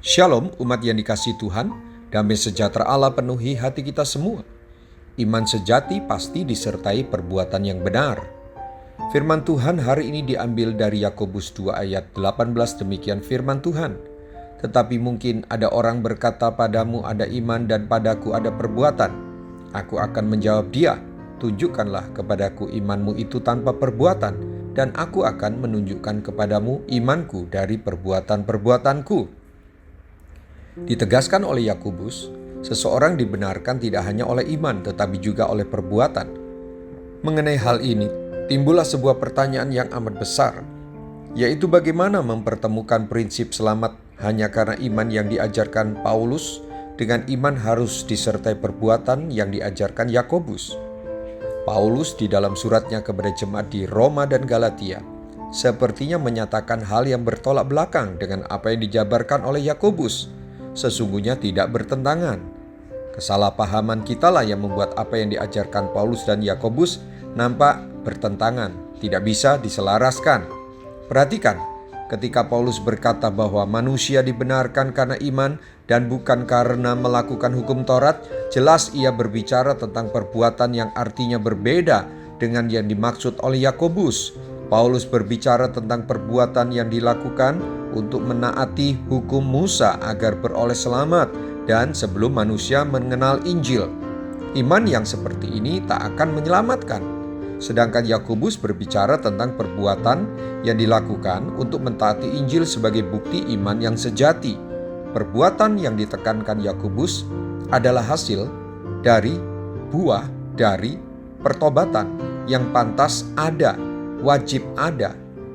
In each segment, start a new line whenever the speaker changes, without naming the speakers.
Shalom umat yang dikasihi Tuhan, damai sejahtera Allah penuhi hati kita semua. Iman sejati pasti disertai perbuatan yang benar. Firman Tuhan hari ini diambil dari Yakobus 2 ayat 18, demikian firman Tuhan. Tetapi mungkin ada orang berkata padamu ada iman dan padaku ada perbuatan. Aku akan menjawab dia, tunjukkanlah kepadaku imanmu itu tanpa perbuatan, dan aku akan menunjukkan kepadamu imanku dari perbuatan-perbuatanku. Ditegaskan oleh Yakobus, seseorang dibenarkan tidak hanya oleh iman tetapi juga oleh perbuatan. Mengenai hal ini, timbullah sebuah pertanyaan yang amat besar, yaitu bagaimana mempertemukan prinsip selamat hanya karena iman yang diajarkan Paulus dengan iman harus disertai perbuatan yang diajarkan Yakobus. Paulus di dalam suratnya kepada jemaat di Roma dan Galatia sepertinya menyatakan hal yang bertolak belakang dengan apa yang dijabarkan oleh Yakobus. Sesungguhnya tidak bertentangan. Kesalahpahaman kitalah yang membuat apa yang diajarkan Paulus dan Yakobus nampak bertentangan, tidak bisa diselaraskan. Perhatikan, ketika Paulus berkata bahwa manusia dibenarkan karena iman dan bukan karena melakukan hukum Taurat, jelas ia berbicara tentang perbuatan yang artinya berbeda dengan yang dimaksud oleh Yakobus. Paulus berbicara tentang perbuatan yang dilakukan untuk menaati hukum Musa agar beroleh selamat dan sebelum manusia mengenal Injil. Iman yang seperti ini tak akan menyelamatkan. Sedangkan Yakobus berbicara tentang perbuatan yang dilakukan untuk mentaati Injil sebagai bukti iman yang sejati. Perbuatan yang ditekankan Yakobus adalah hasil dari buah dari pertobatan yang pantas ada, wajib ada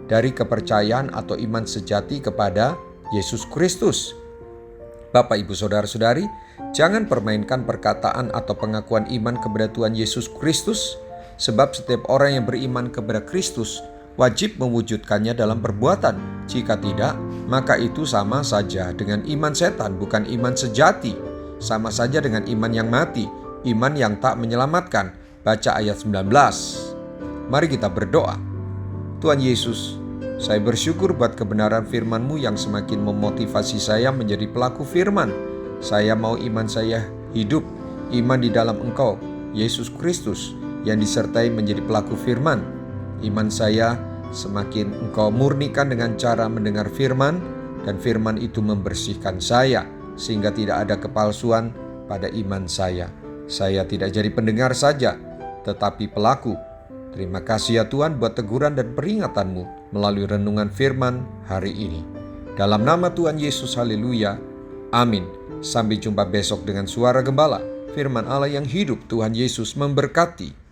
dari kepercayaan atau iman sejati kepada Yesus Kristus. Bapak, Ibu, Saudara-saudari, jangan permainkan perkataan atau pengakuan iman kepada Tuhan Yesus Kristus, sebab setiap orang yang beriman kepada Kristus wajib mewujudkannya dalam perbuatan. Jika tidak, maka itu sama saja dengan iman setan, bukan iman sejati. Sama saja dengan iman yang mati, iman yang tak menyelamatkan. Baca ayat 19. Mari kita berdoa. Tuhan Yesus, saya bersyukur buat kebenaran firman-Mu yang semakin memotivasi saya menjadi pelaku firman. Saya mau iman saya hidup, iman di dalam Engkau, Yesus Kristus, yang disertai menjadi pelaku firman. Iman saya semakin Engkau murnikan dengan cara mendengar firman, dan firman itu membersihkan saya, sehingga tidak ada kepalsuan pada iman saya. Saya tidak jadi pendengar saja, tetapi pelaku. Terima kasih ya Tuhan buat teguran dan peringatan-Mu melalui renungan firman hari ini. Dalam nama Tuhan Yesus, haleluya, amin. Sampai jumpa besok dengan suara gembala, firman Allah yang hidup. Tuhan Yesus memberkati.